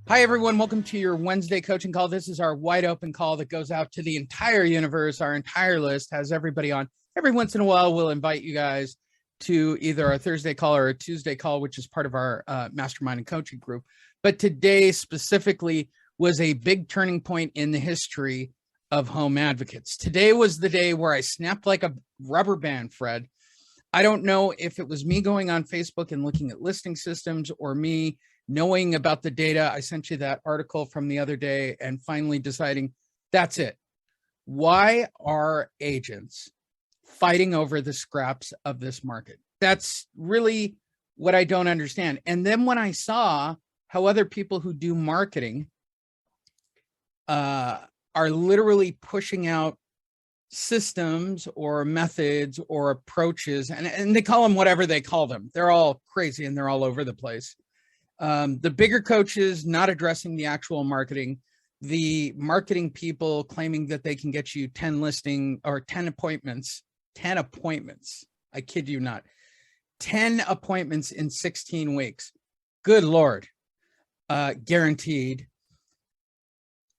Hi, everyone. Welcome to your Wednesday coaching call. This is our wide open call that goes out to the entire universe. Our entire list has everybody on. Every once in a while, we'll invite you guys to either a Thursday call or a Tuesday call, which is part of our mastermind and coaching group. But today specifically was a big turning point in the history of home advocates. Today was the day where I snapped like a rubber band, Fred. I don't know if it was me going on Facebook and looking at listing systems or me knowing about the data. I sent you that article from the other day and finally deciding that's it. Why are agents fighting over the scraps of this market? That's really what I don't understand. And then when I saw how other people who do marketing are literally pushing out systems or methods or approaches, and they call them whatever they call them. They're all crazy and they're all over the place. The bigger coaches not addressing the actual marketing, the marketing people claiming that they can get you 10 listing or 10 appointments. I kid you not, 10 appointments in 16 weeks. Good Lord, guaranteed.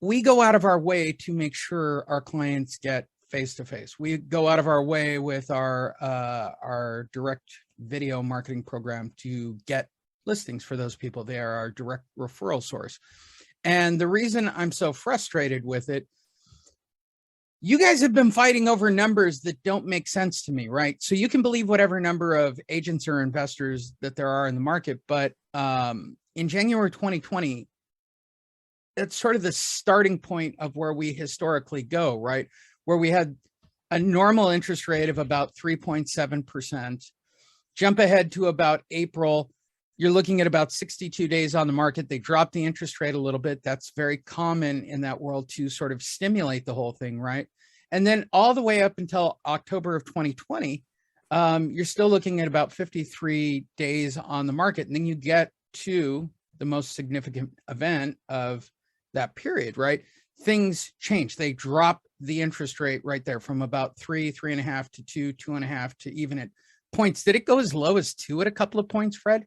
We go out of our way to make sure our clients get face-to-face. We go out of our way with our direct video marketing program to get listings for those people. They are our direct referral source. And the reason I'm so frustrated with it, you guys have been fighting over numbers that don't make sense to me, right? So you can believe whatever number of agents or investors that there are in the market, but in January 2020, that's sort of the starting point of where we historically go, right? Where we had a normal interest rate of about 3.7%, jump ahead to about April, you're looking at about 62 days on the market. They dropped the interest rate a little bit. That's very common in that world to sort of stimulate the whole thing, right? And then all the way up until October of 2020, you're still looking at about 53 days on the market. And then you get to the most significant event of that period, right? Things change. They drop the interest rate right there from about 3.5 to 2.5 to even at points. Did it go as low as 2 at a couple of points, Fred?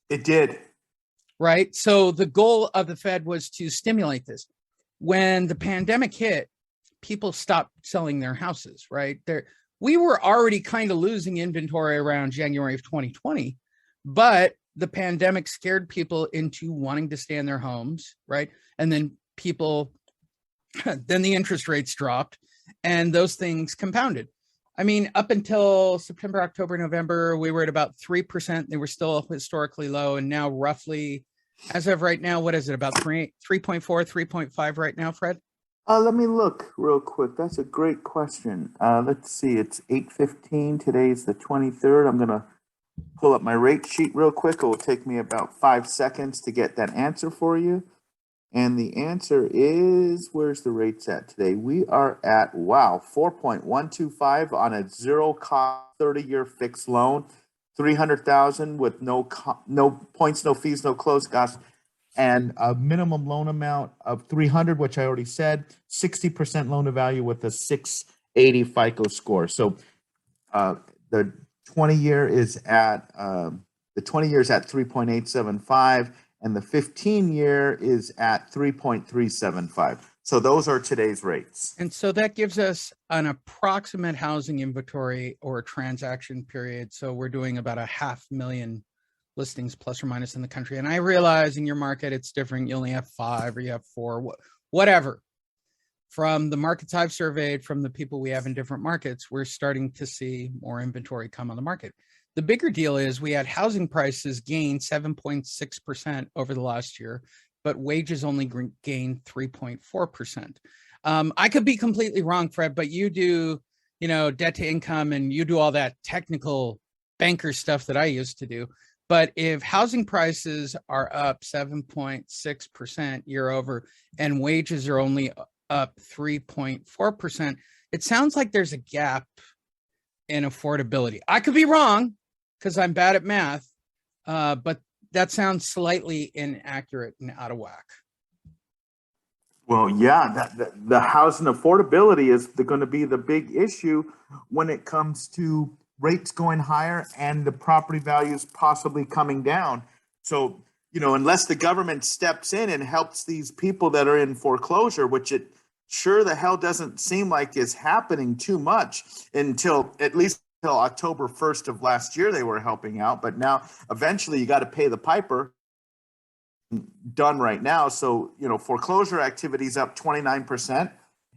It did. Right. So the goal of the Fed was to stimulate this. When the pandemic hit, people stopped selling their houses, right? We were already kind of losing inventory around January of 2020, but the pandemic scared people into wanting to stay in their homes, right? And then then the interest rates dropped and those things compounded. I mean, up until September, October, November, we were at about 3%. They were still historically low. And now roughly, as of right now, what is it, about 3.4, 3.5 right now, Fred? Let me look real quick. That's a great question. Let's see. It's 8:15. Today's the 23rd. I'm going to pull up my rate sheet real quick. It will take me about 5 seconds to get that answer for you. And the answer is, where's the rates at today? We are at, 4.125 on a zero cost 30-year fixed loan, 300,000 with no points, no fees, no close costs, and a minimum loan amount of 300, which I already said, 60% loan to value with a 680 FICO score. So the 20-year is at 3.875. And the 15-year is at 3.375. So those are today's rates. And so that gives us an approximate housing inventory or transaction period. So we're doing about 500,000 listings plus or minus in the country. And I realize in your market, it's different. You only have 5 or you have 4, whatever. From the markets I've surveyed, from the people we have in different markets, we're starting to see more inventory come on the market. The bigger deal is we had housing prices gain 7.6% over the last year, but wages only gained 3.4%. I could be completely wrong, Fred, but you do, debt to income and you do all that technical banker stuff that I used to do. But if housing prices are up 7.6% year over and wages are only up 3.4%, it sounds like there's a gap in affordability. I could be wrong because I'm bad at math, but that sounds slightly inaccurate and out of whack. Well, yeah, the housing affordability is going to be the big issue when it comes to rates going higher and the property values possibly coming down. So, unless the government steps in and helps these people that are in foreclosure, which it sure the hell doesn't seem like is happening too much until at least until October 1st of last year, they were helping out. But now eventually you got to pay the piper. Done right now. So, foreclosure activity is up 29%.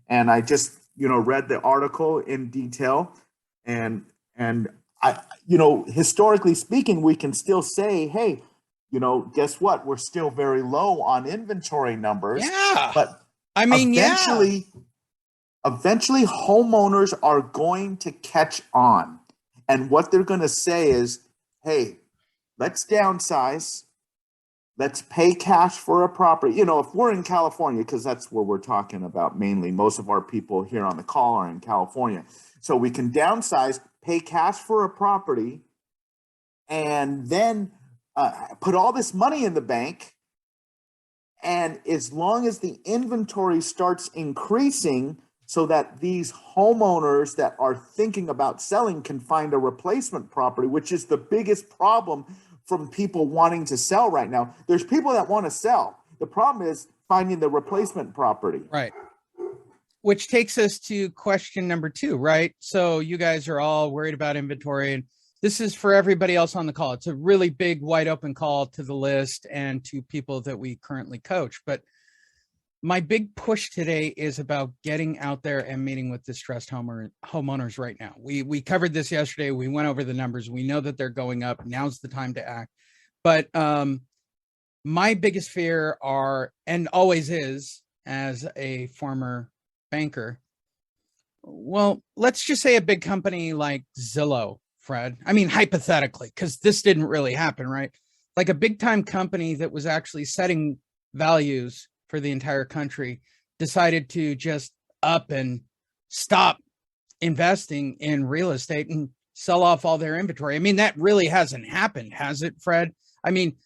And I just, read the article in detail. And I, historically speaking, we can still say, hey, guess what? We're still very low on inventory numbers. Yeah. But I mean, eventually homeowners are going to catch on. And what they're going to say is, hey, let's downsize. Let's pay cash for a property. If we're in California, because that's where we're talking about mainly, most of our people here on the call are in California. So we can downsize, pay cash for a property, and then put all this money in the bank. And as long as the inventory starts increasing so that these homeowners that are thinking about selling can find a replacement property, which is the biggest problem from people wanting to sell right now. There's people that want to sell. The problem is finding the replacement property. Right. Which takes us to question number 2, right? So you guys are all worried about inventory, and this is for everybody else on the call. It's a really big, wide open call to the list and to people that we currently coach. But my big push today is about getting out there and meeting with distressed homeowners right now. We covered this yesterday. We went over the numbers. We know that they're going up. Now's the time to act. But my biggest fear and always is, as a former banker, well, let's just say a big company like Zillow, Fred. I mean, hypothetically, because this didn't really happen, right? Like a big time company that was actually setting values for the entire country decided to just up and stop investing in real estate and sell off all their inventory. I mean, that really hasn't happened, has it, Fred? I mean,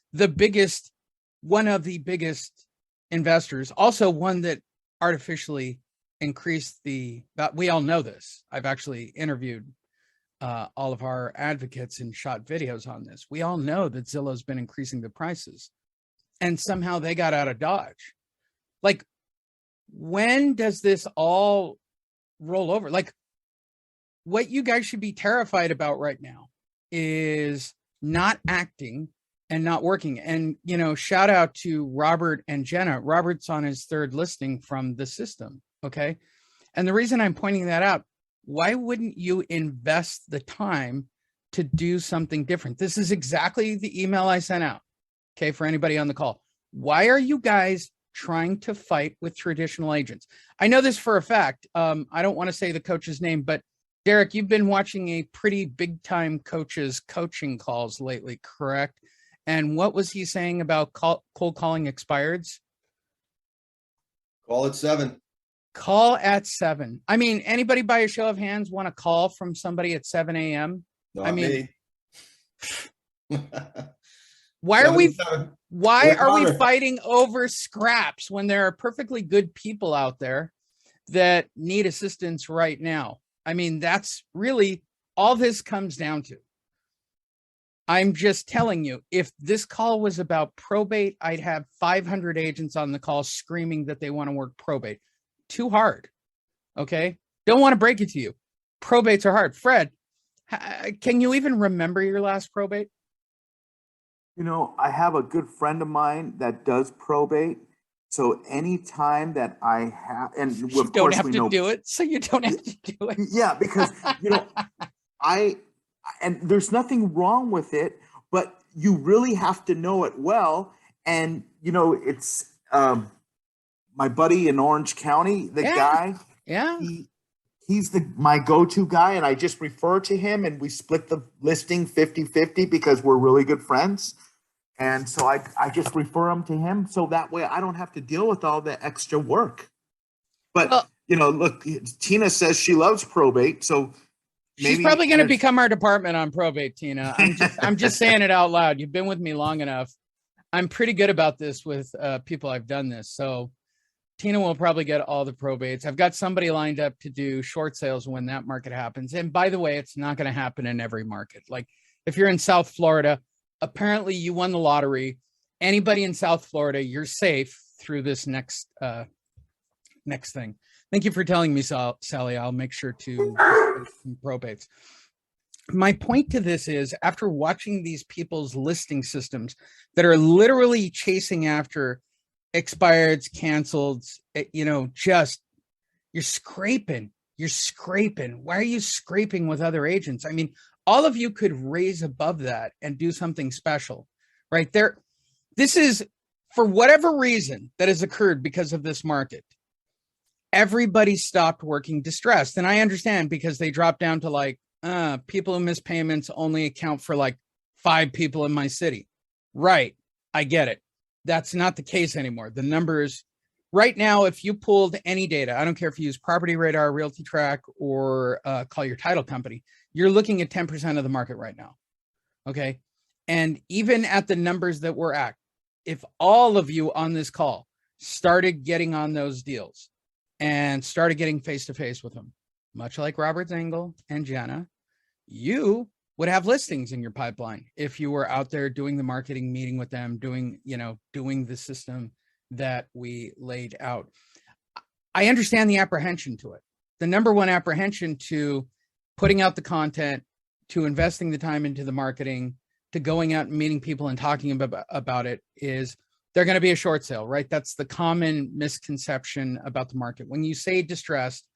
one of the biggest investors, also one that artificially increased we all know this. I've actually interviewed all of our advocates and shot videos on this. We all know that Zillow's been increasing the prices, and somehow they got out of Dodge. Like, when does this all roll over? Like, what you guys should be terrified about right now is not acting and not working. And, shout out to Robert and Jenna. Robert's on his 3rd listing from the system. Okay. And the reason I'm pointing that out, why wouldn't you invest the time to do something different? This is exactly the email I sent out. Okay. For anybody on the call, why are you guys trying to fight with traditional agents? I know this for a fact. I don't want to say the coach's name, but Derek, you've been watching a pretty big time coach's coaching calls lately, correct? And what was he saying about cold calling expireds? Call at 7. Call at 7. I mean, anybody by a show of hands want a call from somebody at 7 a.m.? Not me. Why are we Connor. fighting over scraps when there are perfectly good people out there that need assistance right now? I mean, that's really all this comes down to. I'm just telling you, if this call was about probate, I'd have 500 agents on the call screaming that they want to work probate. Too hard. Okay. Don't want to break it to you. Probates are hard. Fred, can you even remember your last probate? I have a good friend of mine that does probate. So anytime that I have, and you don't have to do it. So you don't have to do it. Yeah, because, and there's nothing wrong with it, but you really have to know it well. And, it's my buddy in Orange County, the guy. Yeah. He's my go-to guy, and I just refer to him, and we split the listing 50-50 because we're really good friends. And so I just refer them to him, so that way I don't have to deal with all the extra work. But, look, Tina says she loves probate, so she's probably going to become our department on probate, Tina. I'm just saying it out loud. You've been with me long enough. I'm pretty good about this with people I've done this. So Tina will probably get all the probates. I've got somebody lined up to do short sales when that market happens. And by the way, it's not going to happen in every market. Like if you're in South Florida, apparently you won the lottery anybody in South Florida, you're safe through this next thing. Thank you for telling me, Sally. I'll make sure to some probates. My point to this is, after watching these people's listing systems that are literally chasing after expireds, canceled, just you're scraping. Why are you scraping with other agents? I mean, all of you could raise above that and do something special right there. This is, for whatever reason that has occurred because of this market, everybody stopped working distressed. And I understand, because they dropped down to like, people who miss payments only account for like 5 people in my city. Right. I get it. That's not the case anymore. The numbers right now, if you pulled any data, I don't care if you use Property Radar, Realty Track, or call your title company, you're looking at 10% of the market right now. Okay. And even at the numbers that we're at, if all of you on this call started getting on those deals and started getting face-to-face with them, much like Robert Zengel and Jenna, you would have listings in your pipeline if you were out there doing the marketing, meeting with them, doing the system that we laid out. I understand the apprehension to it. The number one apprehension to putting out the content, to investing the time into the marketing, to going out and meeting people and talking about it is they're going to be a short sale, right? That's the common misconception about the market. When you say distressed,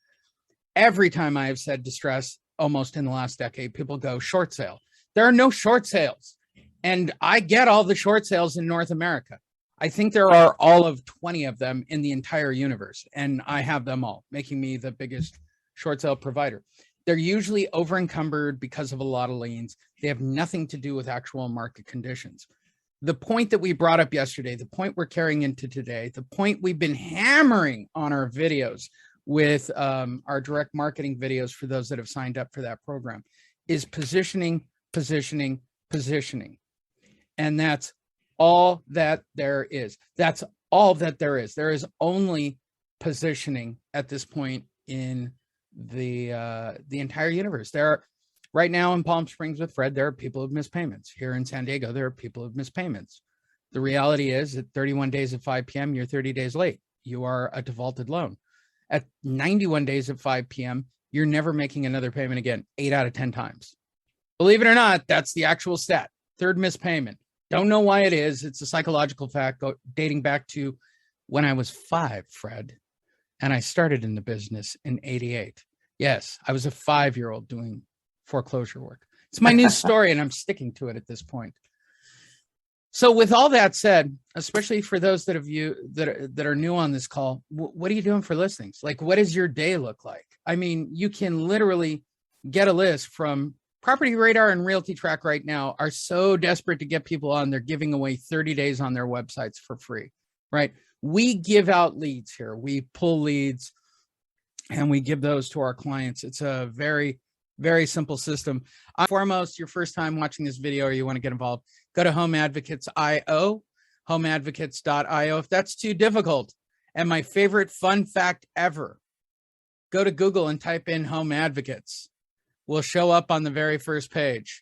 every time I have said distress, almost in the last decade, people go short sale. There are no short sales. And I get all the short sales in North America. I think there are all of 20 of them in the entire universe, and I have them all, making me the biggest short sale provider. They're usually over encumbered because of a lot of liens. They have nothing to do with actual market conditions. The point that we brought up yesterday, the point we're carrying into today, the point we've been hammering on our videos with our direct marketing videos for those that have signed up for that program, is positioning. And that's all that there is. That's all that there is. There is only positioning at this point in the entire universe. There are, right now in Palm Springs with Fred, there are people who've missed payments. Here in San Diego, there are people who've missed payments. The reality is at 31 days at 5 p.m., you're 30 days late. You are a defaulted loan. At 91 days at 5 p.m., you're never making another payment again, 8 out of 10 times. Believe it or not, that's the actual stat. Third missed payment. Don't know why it is. It's a psychological fact dating back to when I was 5, Fred, and I started in the business in 88. Yes, I was a 5-year-old doing foreclosure work. It's my new story, and I'm sticking to it at this point. So with all that said, especially for those that are new on this call, what are you doing for listings? Like, what does your day look like? I mean, you can literally get a list from Property Radar and Realty Track right now are so desperate to get people on. They're giving away 30 days on their websites for free, right? We give out leads here. We pull leads and we give those to our clients. It's a very, very simple system. Foremost, your first time watching this video or you want to get involved, go to homeadvocates.io, homeadvocates.io. If that's too difficult, and my favorite fun fact ever, go to Google and type in Home Advocates. We'll show up on the very first page.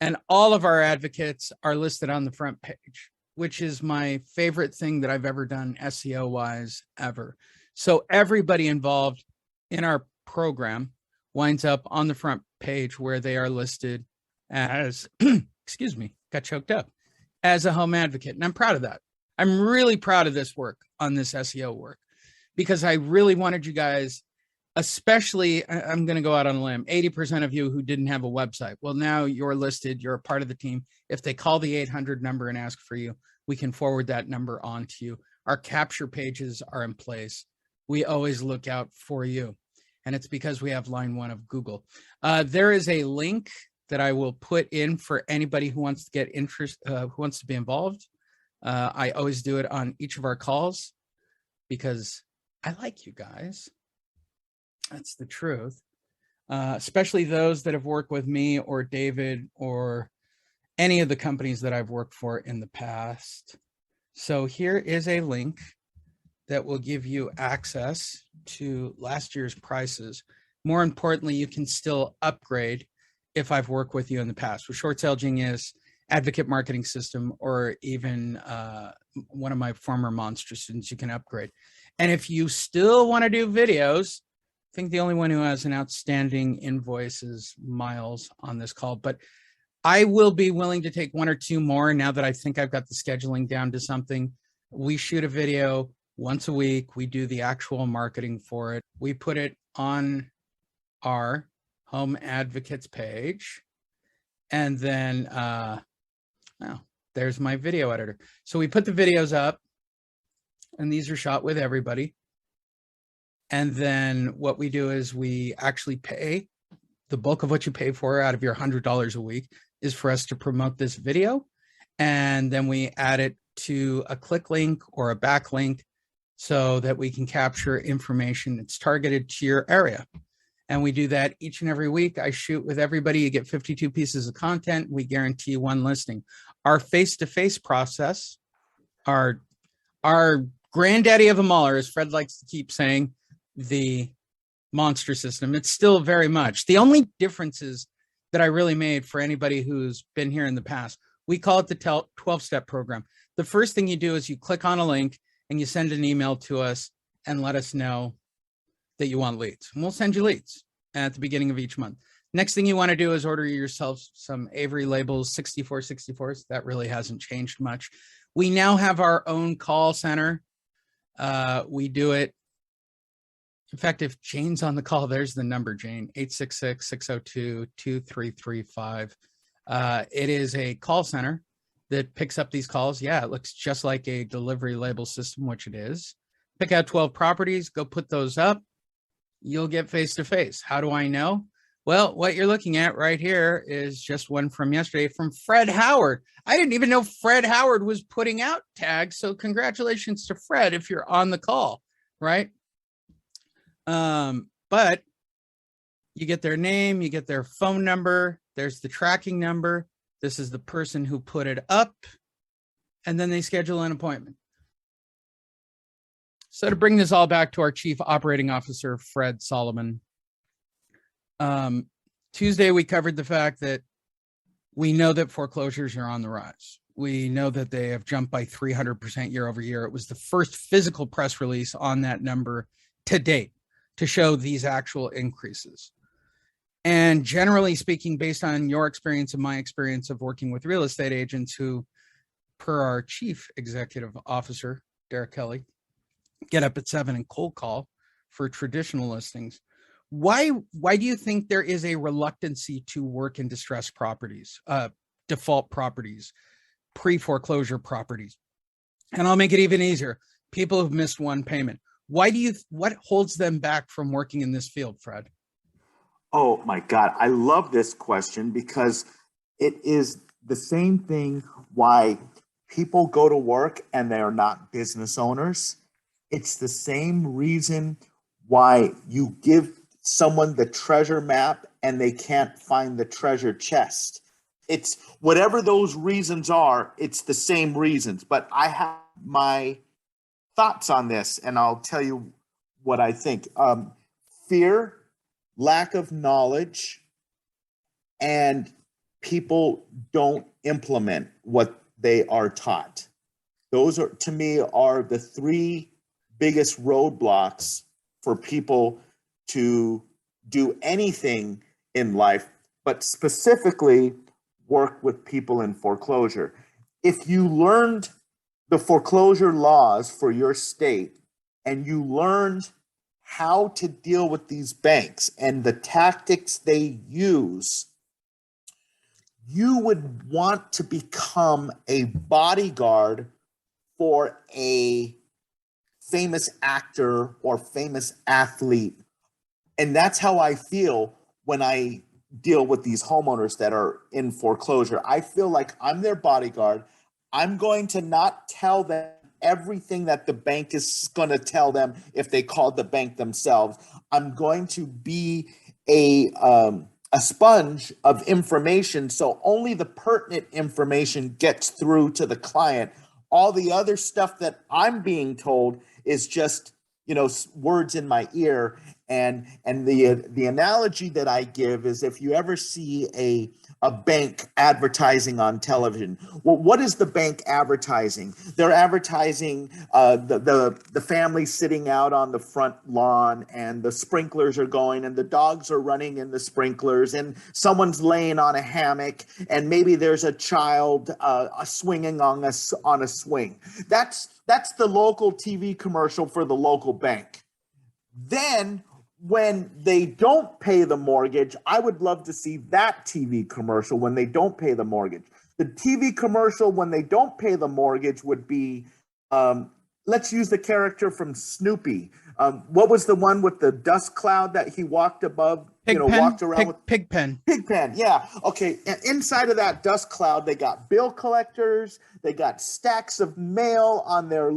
And all of our advocates are listed on the front page, which is my favorite thing that I've ever done SEO-wise ever. So everybody involved in our program winds up on the front page where they are listed as, excuse me, got choked up, as a home advocate. And I'm proud of that. I'm really proud of this work on this SEO work, because I really wanted you guys, especially, I'm going to go out on a limb, 80% of you who didn't have a website. Well, now you're listed, you're a part of the team. If they call the 800 number and ask for you, we can forward that number on to you. Our capture pages are in place. We always look out for you. And it's because we have line 1 of Google. There is a link that I will put in for anybody who wants to get who wants to be involved. I always do it on each of our calls because I like you guys. That's the truth. Especially those that have worked with me or David or any of the companies that I've worked for in the past. So here is a link that will give you access to last year's prices. More importantly, you can still upgrade if I've worked with you in the past with Short Sale Genius advocate marketing system, or even one of my former Monster students, you can upgrade. And if you still want to do videos, I think the only one who has an outstanding invoice is Miles on this call, but I will be willing to take one or two more now that I think I've got the scheduling down to something. We shoot a video once a week. We do the actual marketing for it. We put it on our Home Advocates page. And then, there's my video editor. So we put the videos up, and these are shot with everybody. And then what we do is we actually pay the bulk of what you pay for out of your $100 a week is for us to promote this video. And then we add it to a click link or a backlink so that we can capture information that's targeted to your area. And we do that each and every week. I shoot with everybody. You get 52 pieces of content. We guarantee one listing. Our face-to-face process, our granddaddy of them all, or as Fred likes to keep saying, the Monster system. It's still very much. The only differences that I really made for anybody who's been here in the past, we call it the 12-step program. The first thing you do is you click on a link and you send an email to us and let us know that you want leads. And we'll send you leads at the beginning of each month. Next thing you want to do is order yourself some Avery Labels 6464s. That really hasn't changed much. We now have our own call center. We do it. In fact, if Jane's on the call, there's the number, Jane, 866-602-2335. It is a call center that picks up these calls. Yeah, it looks just like a delivery label system, which it is. Pick out 12 properties, go put those up. You'll get face-to-face. How do I know? Well, what you're looking at right here is just one from yesterday from Fred Howard. I didn't even know Fred Howard was putting out tags. So congratulations to Fred if you're on the call, right? But you get their name, you get their phone number, there's the tracking number. This is the person who put it up, and then they schedule an appointment. So to bring this all back to our Chief Operating Officer, Fred Solomon, Tuesday, we covered the fact that we know that foreclosures are on the rise. We know that they have jumped by 300% year over year. It was the first physical press release on that number to date to show these actual increases. And generally speaking, based on your experience and my experience of working with real estate agents who, per our Chief Executive Officer, Derek Kelly, get up at 7 and cold call for traditional listings. Why do you think there is a reluctancy to work in distressed properties, default properties, pre-foreclosure properties? And I'll make it even easier. People who've missed one payment. What holds them back from working in this field, Fred? Oh my God, I love this question because it is the same thing why people go to work and they are not business owners. It's the same reason why you give someone the treasure map and they can't find the treasure chest. It's whatever those reasons are, it's the same reasons. But I have my thoughts on this, and I'll tell you what I think. Fear, lack of knowledge, and people don't implement what they are taught. Those are, to me, are the three biggest roadblocks for people to do anything in life, but specifically work with people in foreclosure. If you learned the foreclosure laws for your state and you learned how to deal with these banks and the tactics they use, you would want to become a bodyguard for a famous actor or famous athlete. And that's how I feel when I deal with these homeowners that are in foreclosure. I feel like I'm their bodyguard. I'm going to not tell them everything that the bank is going to tell them if they called the bank themselves. I'm going to be a sponge of information, so only the pertinent information gets through to the client. All the other stuff that I'm being told is just, words in my ear. And the analogy that I give is, if you ever see a bank advertising on television, well, what is the bank advertising? They're advertising the family sitting out on the front lawn, and the sprinklers are going, and the dogs are running in the sprinklers, and someone's laying on a hammock, and maybe there's a child swinging on a swing. That's the local TV commercial for the local bank. Then, when they don't pay the mortgage, I would love to see that TV commercial when they don't pay the mortgage. The TV commercial when they don't pay the mortgage would be, let's use the character from Snoopy. What was the one with the dust cloud that he walked above, walked around with? Pigpen. Pigpen, yeah. Okay, and inside of that dust cloud, they got bill collectors, they got stacks of mail on their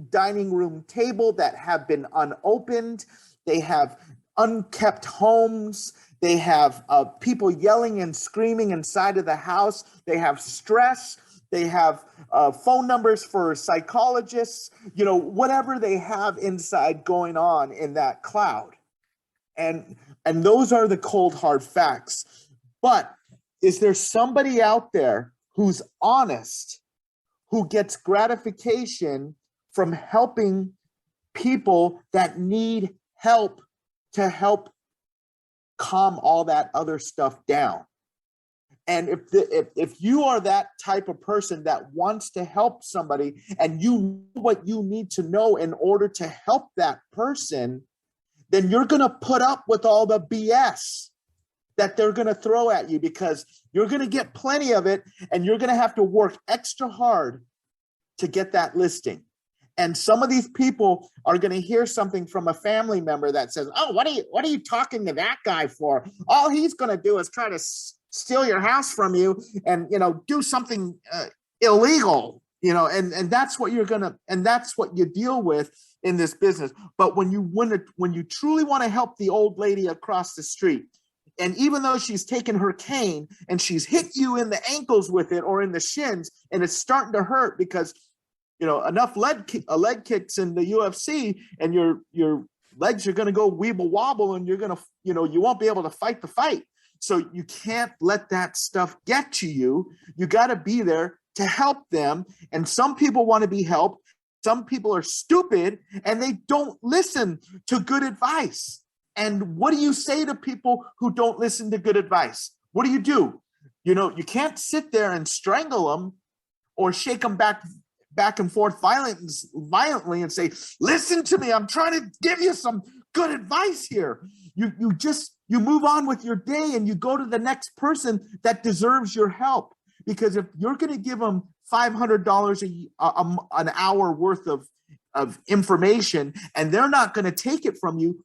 dining room table that have been unopened. They have unkept homes. They have people yelling and screaming inside of the house. They have stress. They have phone numbers for psychologists, whatever they have inside going on in that cloud. And those are the cold, hard facts. But is there somebody out there who's honest, who gets gratification from helping people that need help to help calm all that other stuff down? And if you are that type of person that wants to help somebody, and you know what you need to know in order to help that person, then you're going to put up with all the BS that they're going to throw at you, because you're going to get plenty of it, and you're going to have to work extra hard to get that listing. And some of these people are going to hear something from a family member that says, "Oh, what are you talking to that guy for? All he's going to do is try to steal your house from you and, do something illegal, and that's what that's what you deal with in this business. But when you truly want to help the old lady across the street, and even though she's taken her cane and she's hit you in the ankles with it or in the shins, and it's starting to hurt because enough leg kicks in the UFC, and your legs are going to go weeble wobble, and you're going to, you won't be able to fight the fight. So you can't let that stuff get to you. You got to be there to help them. And some people want to be helped. Some people are stupid and they don't listen to good advice. And what do you say to people who don't listen to good advice? What do? You can't sit there and strangle them or shake them back and forth violently and say, "Listen to me, I'm trying to give you some good advice here." You move on with your day, and you go to the next person that deserves your help. Because if you're going to give them $500 an hour worth of information, and they're not going to take it from you,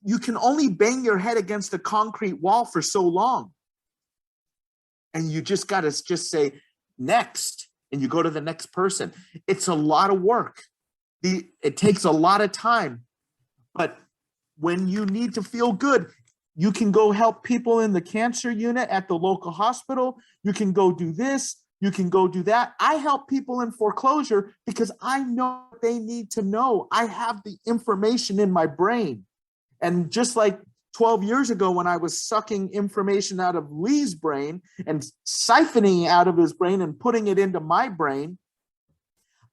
you can only bang your head against a concrete wall for so long. And you just got to just say, "Next," and you go to the next person. It's a lot of work. It takes a lot of time. But when you need to feel good, you can go help people in the cancer unit at the local hospital. You can go do this. You can go do that. I help people in foreclosure because I know what they need to know. I have the information in my brain. And just like 12 years ago, when I was sucking information out of Lee's brain and siphoning out of his brain and putting it into my brain,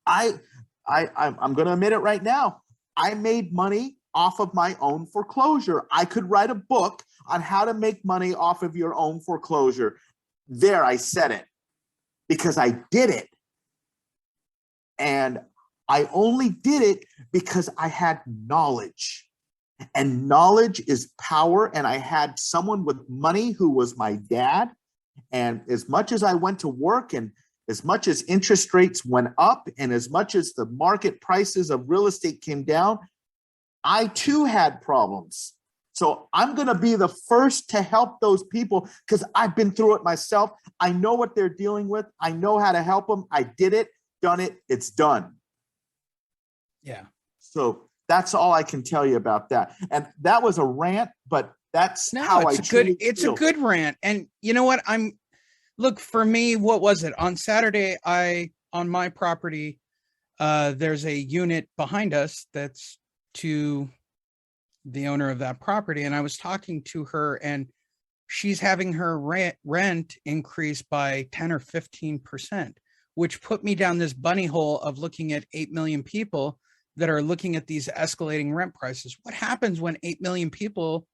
I'm going to admit it right now. I made money off of my own foreclosure. I could write a book on how to make money off of your own foreclosure. There, I said it, because I did it. And I only did it because I had knowledge. And knowledge is power. And I had someone with money who was my dad. And as much as I went to work, and as much as interest rates went up, and as much as the market prices of real estate came down, I too had problems. So I'm going to be the first to help those people because I've been through it myself. I know what they're dealing with. I know how to help them. I did it, done it. It's done. Yeah. So that's all I can tell you about that. And that was a rant, but that's how I truly it's feel. a good rant. And you know what? Look, for me, what was it? On Saturday, on my property, there's a unit behind us that's to the owner of that property, and I was talking to her, and she's having her rent increase by 10 or 15%, which put me down this bunny hole of looking at 8 million people that are looking at these escalating rent prices. What happens when 8 million people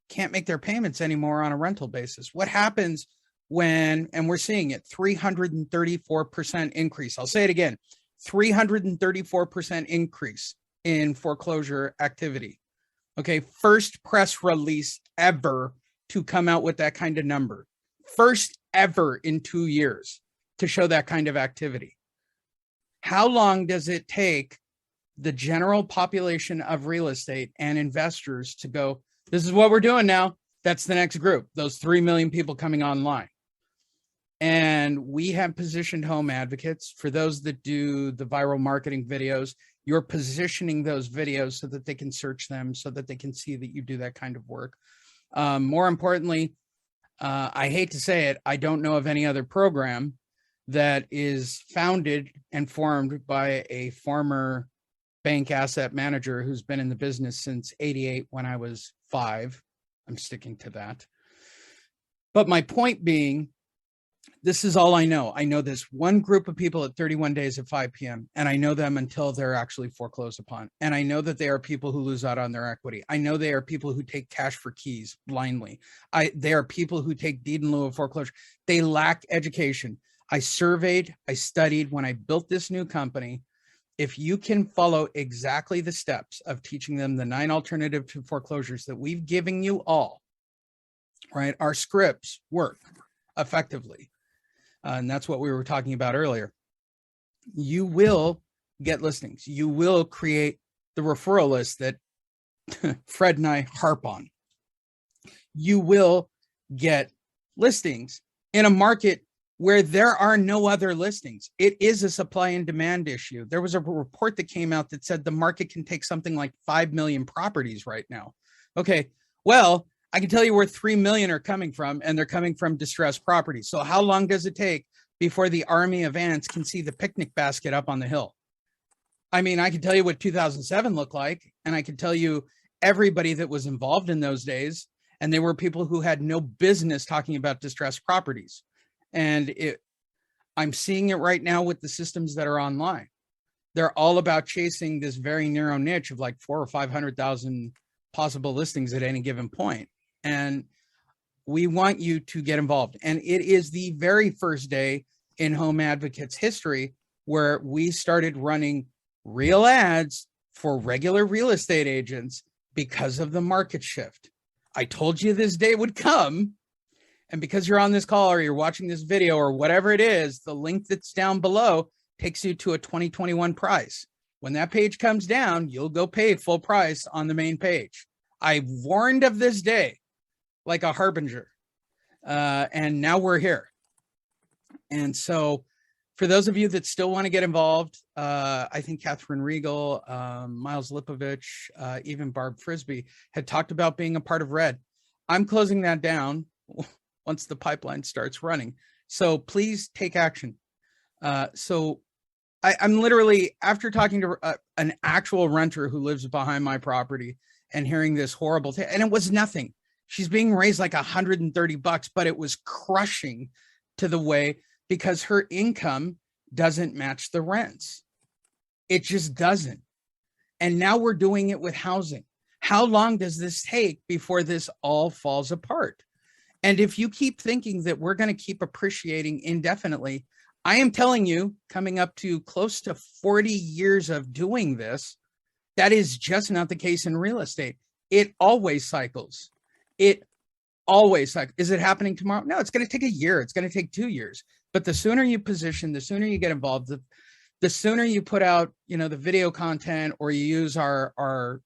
can't make their payments anymore on a rental basis? What happens when, and we're seeing it, 334% increase. I'll say it again, 334% increase in foreclosure activity. Okay, first press release ever to come out with that kind of number. First ever in 2 years to show that kind of activity. How long does it take the general population of real estate and investors to go, this is what we're doing now? That's the next group, those 3 million people coming online. And we have positioned home advocates. For those that do the viral marketing videos, you're positioning those videos so that they can search them, so that they can see that you do that kind of work. More importantly, I hate to say it, I don't know of any other program that is founded and formed by a former bank asset manager who's been in the business since '88 when I was 5. I'm sticking to that. But my point being, this is all I know. I know this one group of people at 31 days at 5 p.m. and I know them until they're actually foreclosed upon. And I know that they are people who lose out on their equity. I know they are people who take cash for keys blindly. They are people who take deed in lieu of foreclosure. They lack education. I surveyed, I studied when I built this new company. If you can follow exactly the steps of teaching them the 9 alternatives to foreclosures that we've given you all, right? Our scripts work effectively. And that's what we were talking about earlier. You will get listings. You will create the referral list that Fred and I harp on. You will get listings in a market where there are no other listings. It is a supply and demand issue. There was a report that came out that said the market can take something like 5 million properties right now. Okay, well, I can tell you where 3 million are coming from, and they're coming from distressed properties. So how long does it take before the army of ants can see the picnic basket up on the hill? I mean, I can tell you what 2007 looked like, and I can tell you everybody that was involved in those days, and they were people who had no business talking about distressed properties. And I'm seeing it right now with the systems that are online. They're all about chasing this very narrow niche of like 400,000 or 500,000 possible listings at any given point. And we want you to get involved. And it is the very first day in Home Advocates history where we started running real ads for regular real estate agents because of the market shift. I told you this day would come. And because you're on this call or you're watching this video or whatever it is, the link that's down below takes you to a 2021 price. When that page comes down, you'll go pay full price on the main page. I warned of this day like a harbinger. And now we're here. And so for those of you that still want to get involved, I think Catherine Regal, Miles Lipovich, even Barb Frisbee had talked about being a part of Red. I'm closing that down once the pipeline starts running. So please take action. So I'm literally, after talking to an actual renter who lives behind my property and hearing this horrible thing, and it was nothing. She's being raised like $130, but it was crushing to the way, because her income doesn't match the rents. It just doesn't. And now we're doing it with housing. How long does this take before this all falls apart? And if you keep thinking that we're going to keep appreciating indefinitely, I am telling you, coming up to close to 40 years of doing this, that is just not the case in real estate. It always cycles. It always cycles. Is it happening tomorrow? No, it's going to take a year. It's going to take 2 years. But the sooner you position, the sooner you get involved, the sooner you put out, the video content, or you use our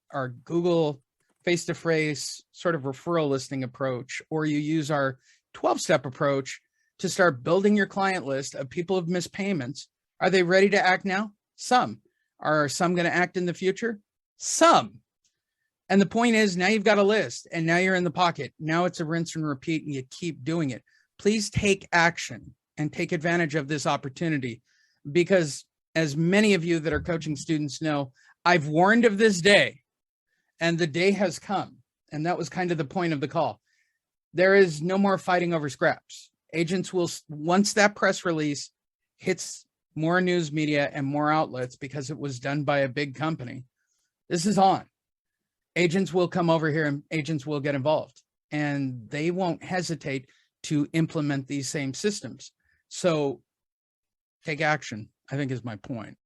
Google face-to-face sort of referral listing approach, or you use our 12-step approach to start building your client list of people who've missed payments. Are they ready to act now? Some. Are some going to act in the future? Some. And the point is, now you've got a list, and now you're in the pocket. Now it's a rinse and repeat, and you keep doing it. Please take action and take advantage of this opportunity, because as many of you that are coaching students know, I've warned of this day, and the day has come. And that was kind of the point of the call. There is no more fighting over scraps. Agents will, once that press release hits more news media and more outlets because it was done by a big company, this is on. Agents will come over here and agents will get involved, and they won't hesitate to implement these same systems. So take action, I think, is my point.